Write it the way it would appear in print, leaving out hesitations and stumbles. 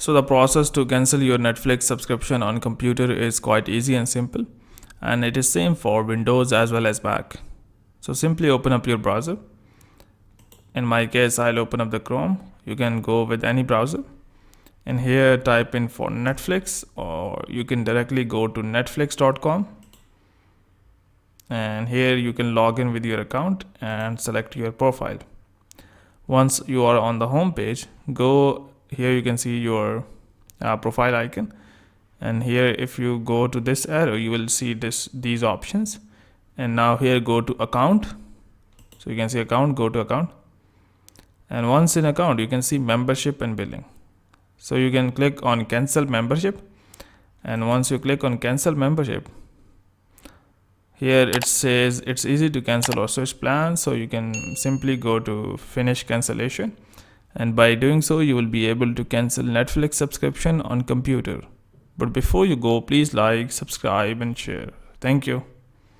So the process to cancel your Netflix subscription on computer is quite easy and simple, and it is same for Windows as well as Mac. So simply open up your browser. In my case, I'll open up the Chrome. You can go with any browser, and here type in for Netflix, or you can directly go to netflix.com, and here you can log in with your account and select your profile. Once you are on the home page, go here, you can see your profile icon, and here if you go to this arrow, you will see these options. And now here, go to account. So you can see account, go to account, and once in account, you can see membership and billing. So you can click on cancel membership, and once you click on cancel membership, here it says it's easy to cancel or switch plans. So you can simply go to finish cancellation, and by doing so, you will be able to cancel Netflix subscription on computer. But before you go, please like, subscribe and share. Thank you.